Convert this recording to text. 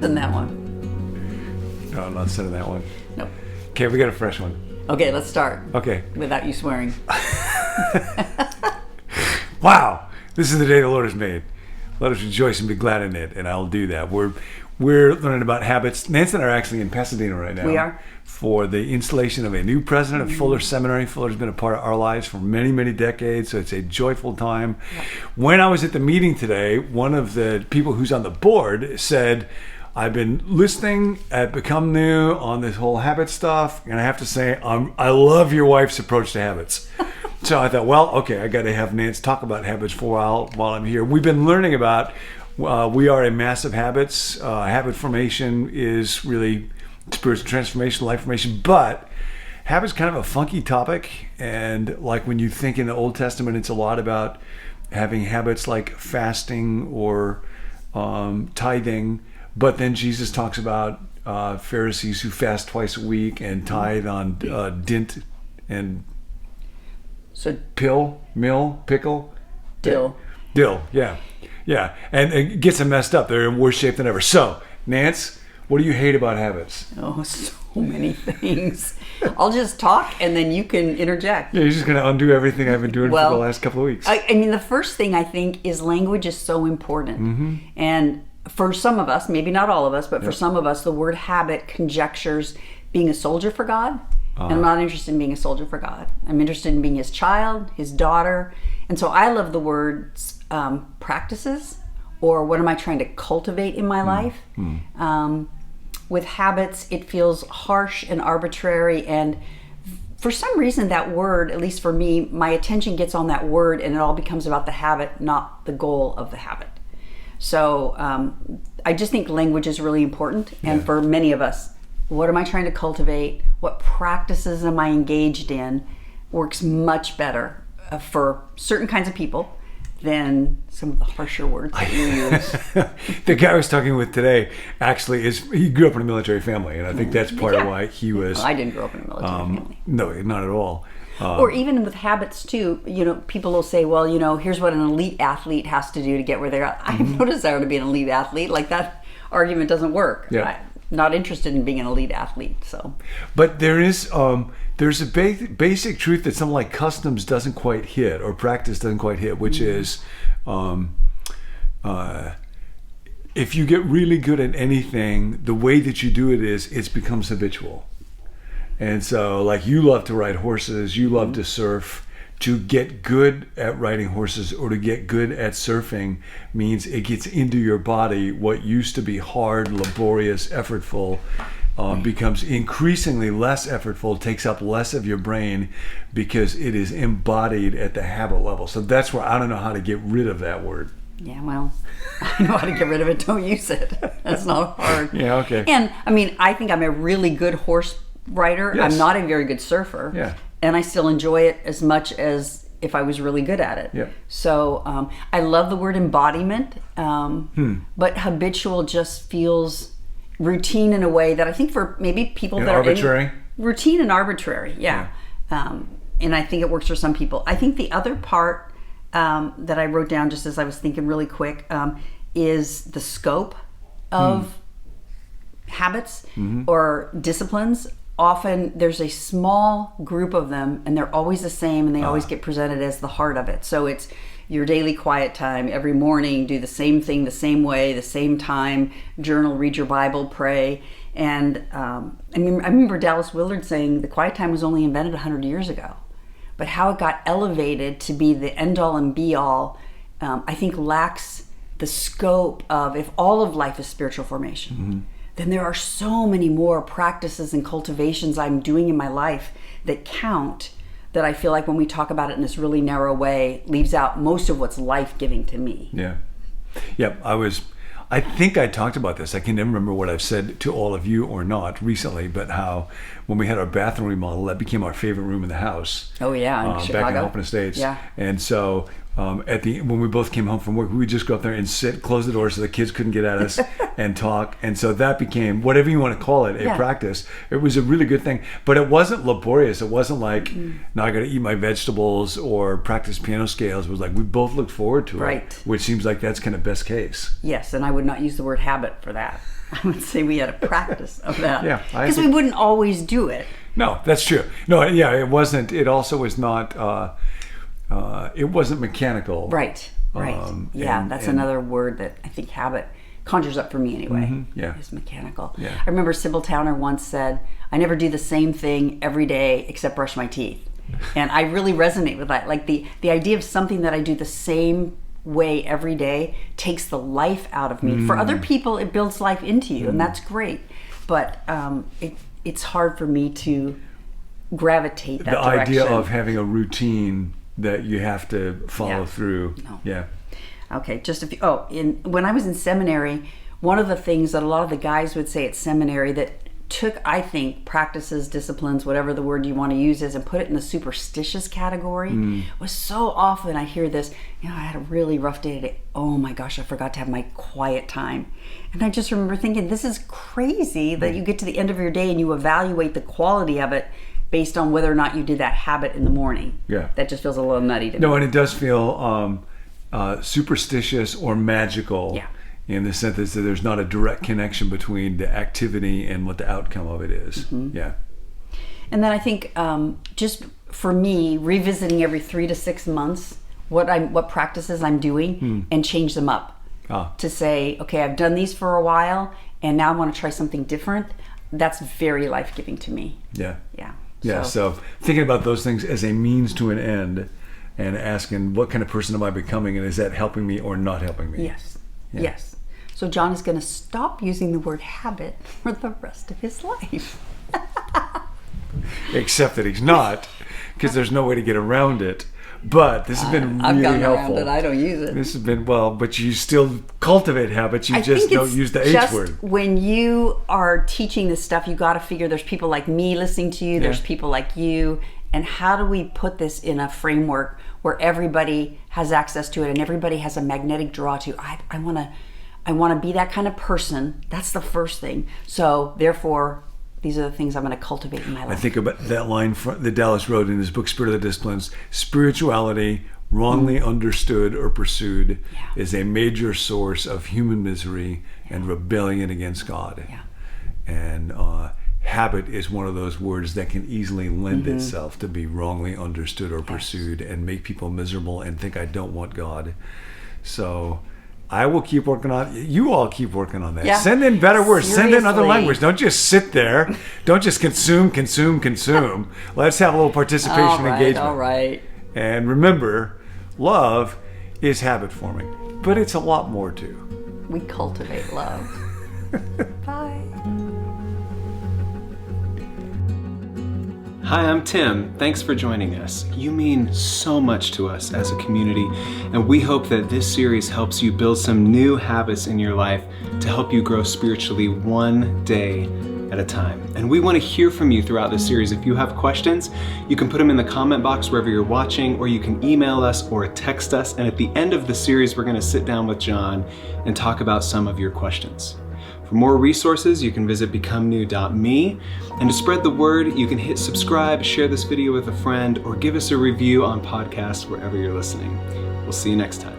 than that one. No, I'm not sending that one. Nope. Okay, we got a fresh one. Okay, let's start. Okay. Without you swearing. Wow, this is the day the Lord has made. Let us rejoice and be glad in it, and I'll do that. We're learning about habits. Nancy and I are actually in Pasadena right now. We are. For the installation of a new president of Fuller Seminary. Fuller's been a part of our lives for many, many decades, so it's a joyful time. Yeah. When I was at the meeting today, one of the people who's on the board said, I've been listening at Become New on this whole habit stuff, and I have to say, I love your wife's approach to habits. So I thought, well, okay, I got to have Nance talk about habits for a while I'm here. We've been learning about, we are a massive habits. Habit formation is really spiritual transformation, life formation, but habits kind of a funky topic. And like when you think in the Old Testament, it's a lot about having habits like fasting or tithing. But then Jesus talks about Pharisees who fast twice a week and tithe on dint and pickle. Dill, yeah. And it gets them messed up. They're in worse shape than ever. So, Nance, what do you hate about habits? Oh, so many things. I'll just talk and then you can interject. Yeah, you're just going to undo everything I've been doing for the last couple of weeks. I mean, the first thing I think is language is so important. Mm-hmm. And for some of us, maybe not all of us, but for some of us, the word habit conjectures being a soldier for God. And I'm not interested in being a soldier for God. I'm interested in being his child, his daughter. And so I love the words practices, or what am I trying to cultivate in my life? With habits, it feels harsh and arbitrary. And for some reason, that word, at least for me, my attention gets on that word and it all becomes about the habit, not the goal of the habit. So I just think language is really important. And for many of us, what am I trying to cultivate? What practices am I engaged in? Works much better for certain kinds of people than some of the harsher words that you use. The guy I was talking with today actually he grew up in a military family, and I think that's part of why he was. Well, I didn't grow up in a military family. No, not at all. Or even with habits too, people will say, well, here's what an elite athlete has to do to get where they're at. I have no desire to be an elite athlete. Like, that argument doesn't work. Yeah. I'm not interested in being an elite athlete. So, but there's a basic truth that something like customs doesn't quite hit, or practice doesn't quite hit, which is if you get really good at anything, the way that you do it becomes habitual. And so, like, you love to ride horses, you love to surf. To get good at riding horses or to get good at surfing means it gets into your body. What used to be hard, laborious, effortful becomes increasingly less effortful, takes up less of your brain because it is embodied at the habit level. So that's where I don't know how to get rid of that word. Yeah, well, I know how to get rid of it. Don't use it. That's not hard. Yeah, okay. And I mean, I think I'm a really good horse rider. Yes. I'm not a very good surfer. Yeah. And I still enjoy it as much as if I was really good at it. Yep. So I love the word embodiment, but habitual just feels routine in a way that I think for maybe people that arbitrary. are routine and arbitrary. Yeah. And I think it works for some people. I think the other part that I wrote down just as I was thinking really quick is the scope of habits or disciplines. Often there's a small group of them and they're always the same and they always get presented as the heart of it. So it's your daily quiet time every morning, do the same thing the same way, the same time, journal, read your Bible, pray. And I remember Dallas Willard saying the quiet time was only invented 100 years ago. But how it got elevated to be the end all and be all, I think lacks the scope of, if all of life is spiritual formation, then there are so many more practices and cultivations I'm doing in my life that count, that I feel like when we talk about it in this really narrow way, leaves out most of what's life-giving to me. Yeah. I think I talked about this. I can never remember what I've said to all of you or not recently, but how when we had our bathroom remodel, that became our favorite room in the house. Oh yeah, in Chicago. Back in Open Estates. Yeah. And so when we both came home from work, we would just go up there and sit, close the door so the kids couldn't get at us and talk. And so that became, whatever you want to call it, a practice. It was a really good thing, but it wasn't laborious. It wasn't like, now I got to eat my vegetables or practice piano scales. It was like, we both looked forward to it, which seems like that's kind of best case. Yes, and I would not use the word habit for that. I would say we had a practice of that. Yeah. Because we wouldn't always do it. No, that's true. No, yeah, it wasn't. It also was not, it wasn't mechanical. Right. That's another word that I think habit conjures up for me anyway. Is mechanical. Yeah. I remember Sybil Towner once said, I never do the same thing every day except brush my teeth. And I really resonate with that. Like the idea of something that I do the same way every day takes the life out of me. For other people, it builds life into you, and that's great. But it's hard for me to gravitate that direction. The idea of having a routine that you have to follow through. No. Yeah. Okay, just a few. When I was in seminary, one of the things that a lot of the guys would say at seminary that took, I think, practices, disciplines, whatever the word you want to use is, and put it in the superstitious category, was so often I hear this, I had a really rough day today. Oh my gosh, I forgot to have my quiet time. And I just remember thinking, this is crazy that you get to the end of your day and you evaluate the quality of it based on whether or not you did that habit in the morning. Yeah. That just feels a little nutty to me. No, and it does feel superstitious or magical. Yeah. In the sense that there's not a direct connection between the activity and what the outcome of it is. Yeah. And then I think just for me, revisiting every 3 to 6 months what practices I'm doing and change them up. To say, okay, I've done these for a while and now I want to try something different. That's very life-giving to me. Yeah. Yeah. Yeah. So thinking about those things as a means to an end and asking, what kind of person am I becoming, and is that helping me or not helping me? Yes. Yeah. Yes. So John is going to stop using the word habit for the rest of his life. Except that he's not, because there's no way to get around it. But this has been really I've gotten helpful. around it. I don't use it. This has been, but you still cultivate habits. You just don't use the H word. When you are teaching this stuff, you got to figure there's people like me listening to you. There's people like you. And how do we put this in a framework where everybody has access to it and everybody has a magnetic draw to, I want to be that kind of person. That's the first thing. So therefore, these are the things I'm going to cultivate in my life. I think about that line that Dallas wrote in his book, Spirit of the Disciplines. Spirituality, wrongly understood or pursued, is a major source of human misery and rebellion against God. Yeah. And habit is one of those words that can easily lend itself to be wrongly understood or pursued and make people miserable and think, I don't want God. So I will keep working on it. You all keep working on that. Yeah. Send in better words. Seriously. Send in other language. Don't just sit there. Don't just consume. Let's have a little participation engagement. All right. And remember, love is habit forming, but it's a lot more too. We cultivate love. Bye. Hi, I'm Tim. Thanks for joining us. You mean so much to us as a community, and we hope that this series helps you build some new habits in your life to help you grow spiritually one day at a time. And we want to hear from you throughout this series. If you have questions, you can put them in the comment box wherever you're watching, or you can email us or text us. And at the end of the series, we're going to sit down with John and talk about some of your questions. For more resources, you can visit becomenew.me. And to spread the word, you can hit subscribe, share this video with a friend, or give us a review on podcasts wherever you're listening. We'll see you next time.